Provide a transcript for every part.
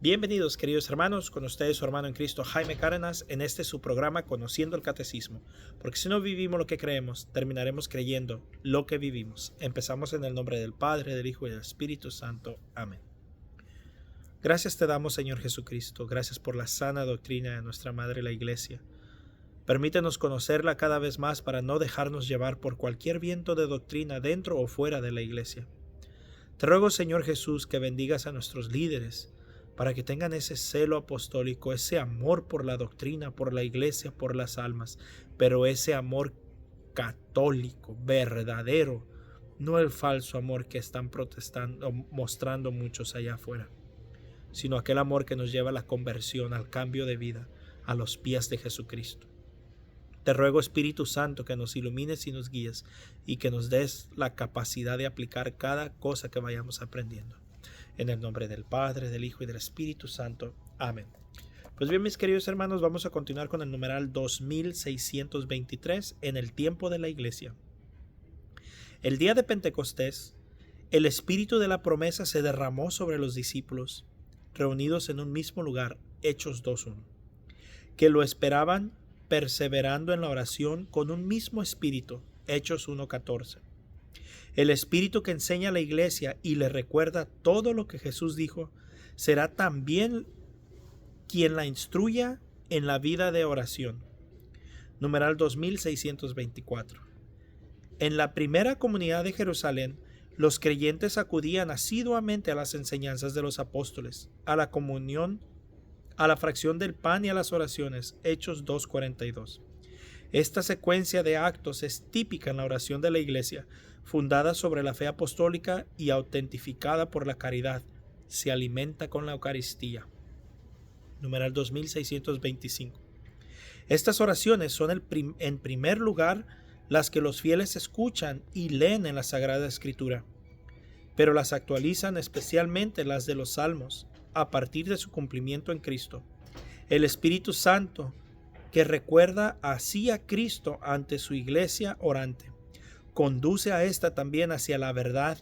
Bienvenidos, queridos hermanos, con ustedes su hermano en Cristo Jaime Cárdenas en su programa Conociendo el Catecismo, porque si no vivimos lo que creemos, terminaremos creyendo lo que vivimos. Empezamos en el nombre del Padre, del Hijo y del Espíritu Santo. Amén. Gracias te damos, Señor Jesucristo, gracias por la sana doctrina de nuestra Madre la Iglesia. Permítenos conocerla cada vez más para no dejarnos llevar por cualquier viento de doctrina dentro o fuera de la Iglesia. Te ruego, Señor Jesús, que bendigas a nuestros líderes, para que tengan ese celo apostólico, ese amor por la doctrina, por la iglesia, por las almas, pero ese amor católico, verdadero, no el falso amor que están mostrando muchos allá afuera, sino aquel amor que nos lleva a la conversión, al cambio de vida, a los pies de Jesucristo. Te ruego, Espíritu Santo, que nos ilumines y nos guíes y que nos des la capacidad de aplicar cada cosa que vayamos aprendiendo. En el nombre del Padre, del Hijo y del Espíritu Santo. Amén. Pues bien, mis queridos hermanos, vamos a continuar con el numeral 2623 en el tiempo de la Iglesia. El día de Pentecostés, el Espíritu de la promesa se derramó sobre los discípulos, reunidos en un mismo lugar, Hechos 2:1, que lo esperaban perseverando en la oración con un mismo espíritu, Hechos 1:14. El Espíritu que enseña a la Iglesia y le recuerda todo lo que Jesús dijo, será también quien la instruya en la vida de oración. Numeral 2624. En la primera comunidad de Jerusalén, los creyentes acudían asiduamente a las enseñanzas de los apóstoles, a la comunión, a la fracción del pan y a las oraciones, Hechos 2:42. Esta secuencia de actos es típica en la oración de la Iglesia, fundada sobre la fe apostólica y autentificada por la caridad. Se alimenta con la Eucaristía. Numeral 2625. Estas oraciones son en primer lugar las que los fieles escuchan y leen en la Sagrada Escritura, pero las actualizan especialmente las de los Salmos, a partir de su cumplimiento en Cristo. El Espíritu Santo, que recuerda así a Cristo ante su iglesia orante, conduce a esta también hacia la verdad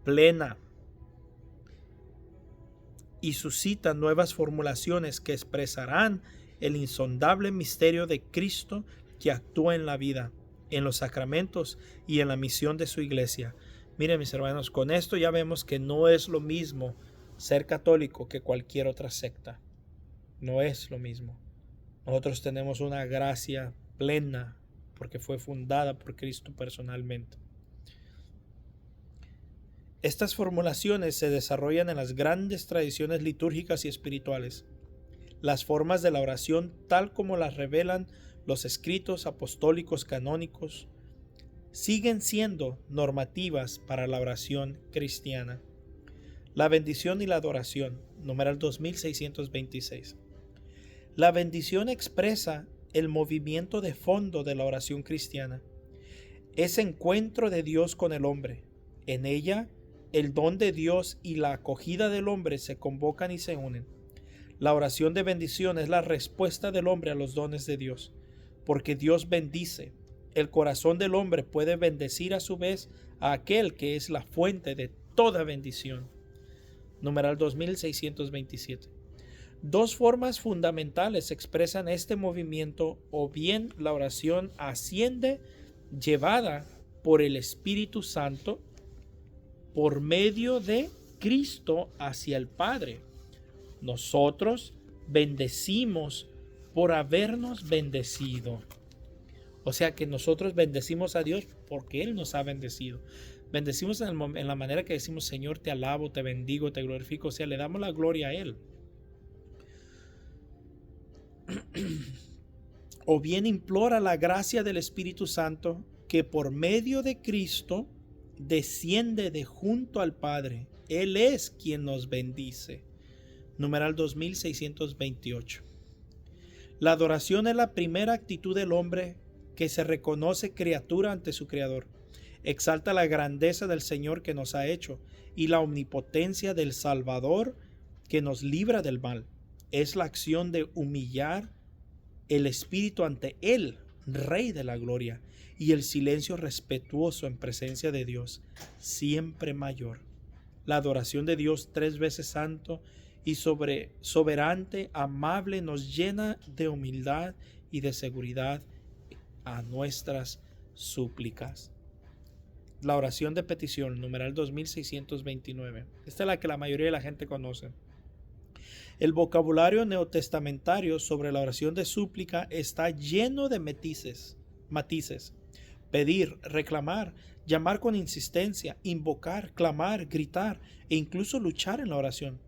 plena y suscita nuevas formulaciones que expresarán el insondable misterio de Cristo que actúa en la vida, en los sacramentos y en la misión de su iglesia. Miren, mis hermanos, con esto ya vemos que no es lo mismo ser católico que cualquier otra secta. No es lo mismo. Nosotros tenemos una gracia plena porque fue fundada por Cristo personalmente. Estas formulaciones se desarrollan en las grandes tradiciones litúrgicas y espirituales. Las formas de la oración, tal como las revelan los escritos apostólicos canónicos, siguen siendo normativas para la oración cristiana. La bendición y la adoración, numeral 2626. La bendición expresa el movimiento de fondo de la oración cristiana. Ese encuentro de Dios con el hombre. En ella, el don de Dios y la acogida del hombre se convocan y se unen. La oración de bendición es la respuesta del hombre a los dones de Dios, porque Dios bendice. El corazón del hombre puede bendecir a su vez a aquel que es la fuente de toda bendición. Numeral 2627. Dos formas fundamentales expresan este movimiento, o bien la oración asciende llevada por el Espíritu Santo por medio de Cristo hacia el Padre. Nosotros bendecimos por habernos bendecido. O sea que nosotros bendecimos a Dios porque Él nos ha bendecido. Bendecimos en la manera que decimos: Señor, te alabo, te bendigo, te glorifico. O sea, le damos la gloria a Él. O bien implora la gracia del Espíritu Santo, que por medio de Cristo desciende de junto al Padre. Él es quien nos bendice. Numeral 2628. La adoración es la primera actitud del hombre que se reconoce criatura ante su Creador. Exalta la grandeza del Señor que nos ha hecho y la omnipotencia del Salvador que nos libra del mal. Es la acción de humillar el espíritu ante Él, Rey de la gloria, y el silencio respetuoso en presencia de Dios, siempre mayor. La adoración de Dios 3 veces santo y soberante, amable, nos llena de humildad y de seguridad a nuestras súplicas. La oración de petición, numeral 2629. Esta es la que la mayoría de la gente conoce. El vocabulario neotestamentario sobre la oración de súplica está lleno de matices. Pedir, reclamar, llamar con insistencia, invocar, clamar, gritar e incluso luchar en la oración.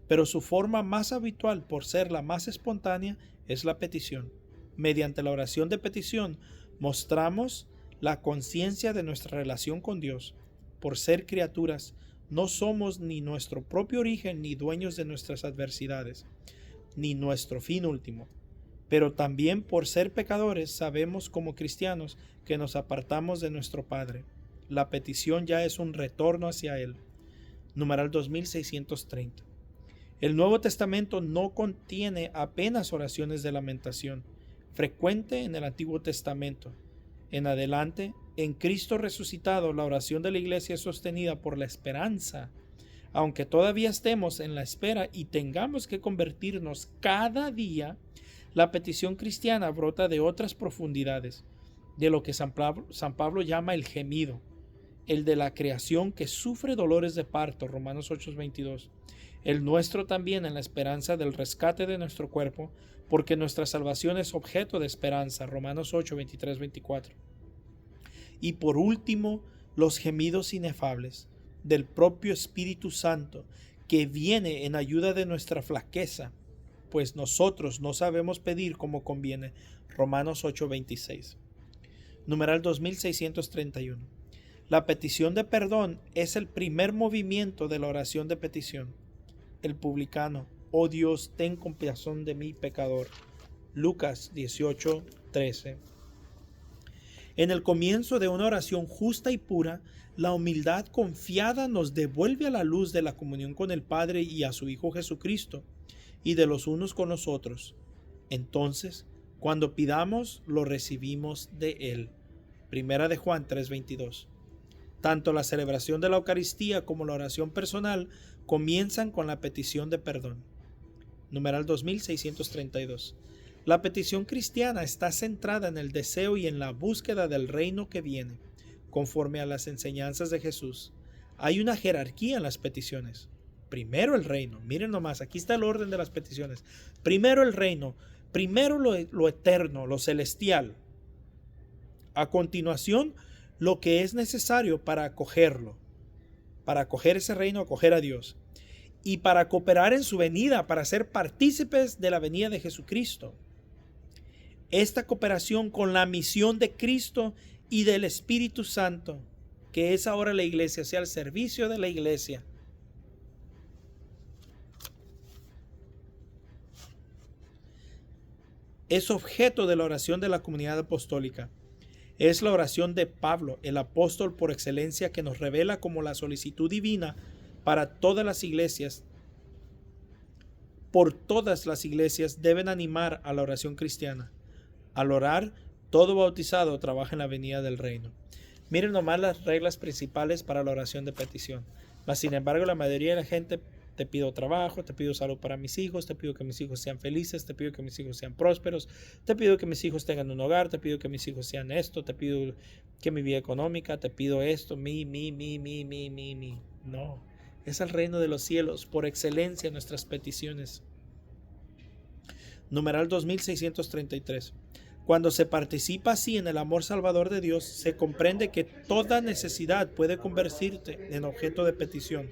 Pero su forma más habitual, por ser la más espontánea, es la petición. Mediante la oración de petición mostramos la conciencia de nuestra relación con Dios. Por ser criaturas, no somos ni nuestro propio origen ni dueños de nuestras adversidades, ni nuestro fin último. Pero también por ser pecadores sabemos como cristianos que nos apartamos de nuestro Padre. La petición ya es un retorno hacia Él. Numeral 2630. El Nuevo Testamento no contiene apenas oraciones de lamentación, frecuente en el Antiguo Testamento. En adelante, en Cristo resucitado, la oración de la iglesia es sostenida por la esperanza. Aunque todavía estemos en la espera y tengamos que convertirnos cada día, la petición cristiana brota de otras profundidades, de lo que San Pablo llama el gemido, el de la creación que sufre dolores de parto, Romanos 8:22. El nuestro también en la esperanza del rescate de nuestro cuerpo, porque nuestra salvación es objeto de esperanza, Romanos 8:23-24. Y por último, los gemidos inefables del propio Espíritu Santo, que viene en ayuda de nuestra flaqueza, pues nosotros no sabemos pedir como conviene, Romanos 8:26. Numeral 2631. La petición de perdón es el primer movimiento de la oración de petición. El publicano: oh Dios, ten compasión de mí, pecador. Lucas 18:13. En el comienzo de una oración justa y pura, la humildad confiada nos devuelve a la luz de la comunión con el Padre y a su Hijo Jesucristo, y de los unos con los otros. Entonces, cuando pidamos, lo recibimos de Él. Primera de Juan 3:22. Tanto la celebración de la Eucaristía como la oración personal comienzan con la petición de perdón. Numeral 2632. La petición cristiana está centrada en el deseo y en la búsqueda del reino que viene, conforme a las enseñanzas de Jesús. Hay una jerarquía en las peticiones. Primero el reino. Miren nomás, aquí está el orden de las peticiones. Primero el reino. Primero lo eterno, lo celestial. A continuación, lo que es necesario para acogerlo. Para acoger ese reino, acoger a Dios. Y para cooperar en su venida, para ser partícipes de la venida de Jesucristo. Esta cooperación con la misión de Cristo y del Espíritu Santo, que es ahora la iglesia, sea al servicio de la iglesia. Es objeto de la oración de la comunidad apostólica. Es la oración de Pablo, el apóstol por excelencia, que nos revela como la solicitud divina para todas las iglesias. Por todas las iglesias deben animar a la oración cristiana. Al orar, todo bautizado trabaja en la venida del reino. Miren nomás las reglas principales para la oración de petición. Mas, sin embargo, la mayoría de la gente: te pido trabajo, te pido salud para mis hijos, te pido que mis hijos sean felices, te pido que mis hijos sean prósperos, te pido que mis hijos tengan un hogar, te pido que mis hijos sean esto, te pido que mi vida económica, te pido esto, mi. No, es el reino de los cielos, por excelencia, nuestras peticiones. Numeral 2633. Cuando se participa así en el amor salvador de Dios, se comprende que toda necesidad puede convertirse en objeto de petición.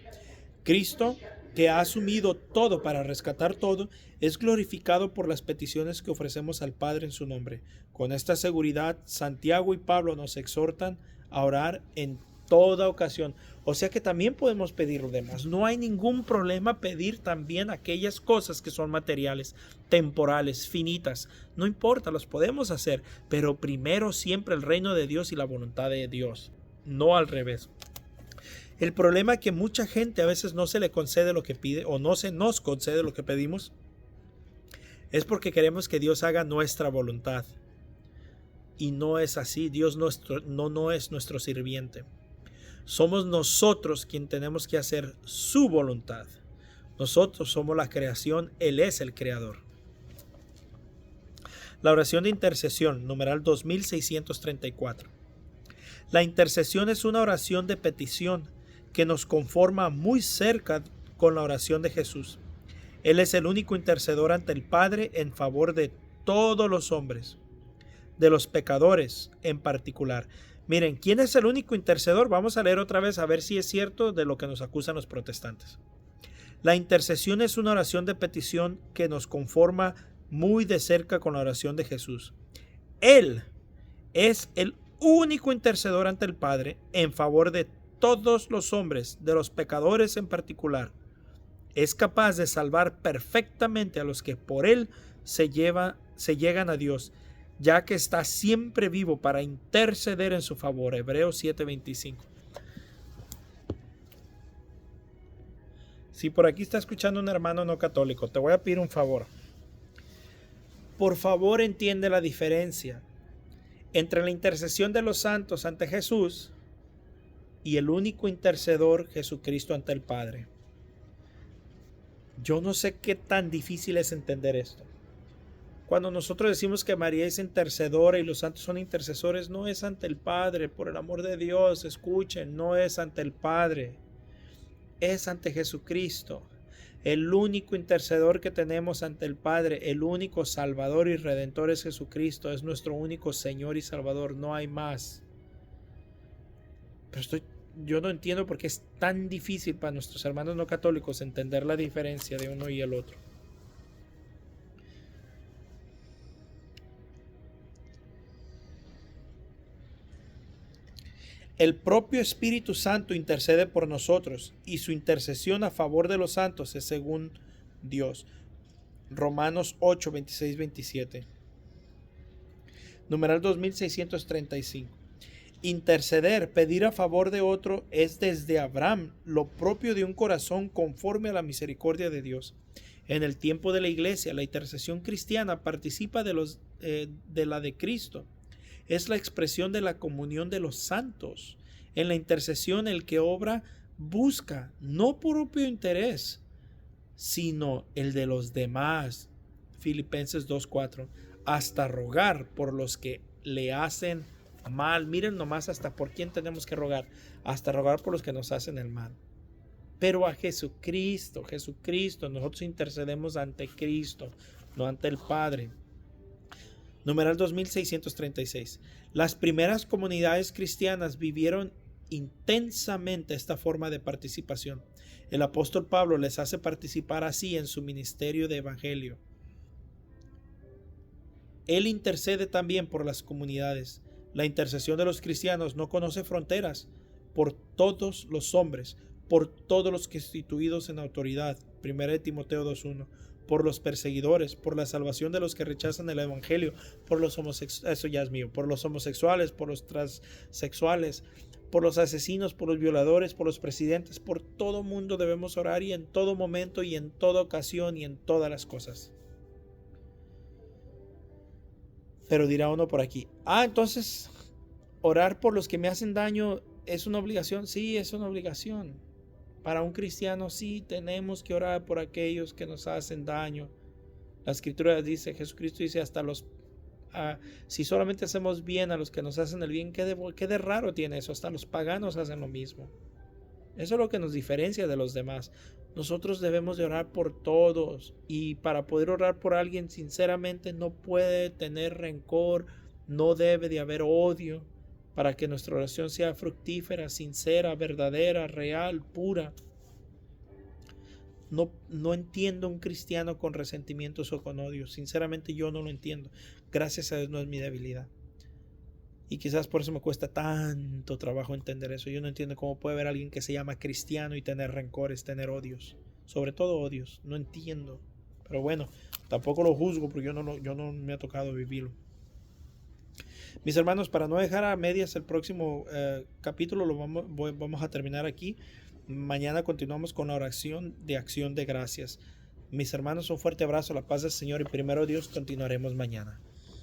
Cristo, que ha asumido todo para rescatar todo, es glorificado por las peticiones que ofrecemos al Padre en su nombre. Con esta seguridad, Santiago y Pablo nos exhortan a orar en toda ocasión. O sea que también podemos pedir lo demás. No hay ningún problema pedir también aquellas cosas que son materiales, temporales, finitas. No importa, los podemos hacer, pero primero siempre el reino de Dios y la voluntad de Dios, no al revés. El problema es que mucha gente a veces no se le concede lo que pide, o no se nos concede lo que pedimos, es porque queremos que Dios haga nuestra voluntad. Y no es así. Dios no es nuestro sirviente. Somos nosotros quien tenemos que hacer su voluntad. Nosotros somos la creación, Él es el creador. La oración de intercesión, numeral 2634. La intercesión es una oración de petición que nos conforma muy cerca con la oración de Jesús. Él es el único intercedor ante el Padre en favor de todos los hombres, de los pecadores en particular. Miren, ¿quién es el único intercedor? Vamos a leer otra vez a ver si es cierto de lo que nos acusan los protestantes. La intercesión es una oración de petición que nos conforma muy de cerca con la oración de Jesús. Él es el único intercedor ante el Padre en favor de todos los hombres, de los pecadores en particular. Es capaz de salvar perfectamente a los que por Él se llegan a Dios, ya que está siempre vivo para interceder en su favor. Hebreos 7:25. Si por aquí está escuchando un hermano no católico, te voy a pedir un favor. Por favor, entiende la diferencia entre la intercesión de los santos ante Jesús y el único intercedor, Jesucristo, ante el Padre. Yo no sé qué tan difícil es entender esto. Cuando nosotros decimos que María es intercedora y los santos son intercesores, no es ante el Padre, por el amor de Dios, escuchen, no es ante el Padre, es ante Jesucristo. El único intercedor que tenemos ante el Padre, el único Salvador y Redentor es Jesucristo, es nuestro único Señor y Salvador, no hay más. Pero yo no entiendo por qué es tan difícil para nuestros hermanos no católicos entender la diferencia de uno y el otro. El propio Espíritu Santo intercede por nosotros y su intercesión a favor de los santos es según Dios. Romanos 8, 26, 27. Numeral 2635. Interceder, pedir a favor de otro, es desde Abraham lo propio de un corazón conforme a la misericordia de Dios. En el tiempo de la Iglesia, la intercesión cristiana participa de la de Cristo. Es la expresión de la comunión de los santos. En la intercesión el que obra busca no propio interés, sino el de los demás. Filipenses 2:4. Hasta rogar por los que le hacen mal. Miren nomás hasta por quién tenemos que rogar. Hasta rogar por los que nos hacen el mal. Pero a Jesucristo, nosotros intercedemos ante Cristo, no ante el Padre. Numeral 2636. Las primeras comunidades cristianas vivieron intensamente esta forma de participación. El apóstol Pablo les hace participar así en su ministerio de evangelio. Él intercede también por las comunidades. La intercesión de los cristianos no conoce fronteras, por todos los hombres, por todos los constituidos en autoridad. 1 Timoteo 2:1. Por los perseguidores, por la salvación de los que rechazan el evangelio, por los homosexuales, eso ya es mío, por los homosexuales, por los transexuales, por los asesinos, por los violadores, por los presidentes, por todo mundo debemos orar, y en todo momento y en toda ocasión y en todas las cosas. Pero dirá uno por aquí, entonces orar por los que me hacen daño es una obligación. Sí, es una obligación. Para un cristiano sí tenemos que orar por aquellos que nos hacen daño. La escritura dice, Jesucristo dice, hasta si solamente hacemos bien a los que nos hacen el bien, ¿qué de raro tiene eso? Hasta los paganos hacen lo mismo. Eso es lo que nos diferencia de los demás. Nosotros debemos de orar por todos, y para poder orar por alguien sinceramente no puede tener rencor, no debe de haber odio, para que nuestra oración sea fructífera, sincera, verdadera, real, pura. No entiendo un cristiano con resentimientos o con odio. Sinceramente yo no lo entiendo. Gracias a Dios no es mi debilidad. Y quizás por eso me cuesta tanto trabajo entender eso. Yo no entiendo cómo puede haber alguien que se llama cristiano y tener rencores, tener odios. Sobre todo odios. No entiendo. Pero bueno, tampoco lo juzgo porque yo no me ha tocado vivirlo. Mis hermanos, para no dejar a medias el próximo capítulo, vamos a terminar aquí. Mañana continuamos con la oración de acción de gracias. Mis hermanos, un fuerte abrazo, la paz del Señor, y primero Dios, continuaremos mañana.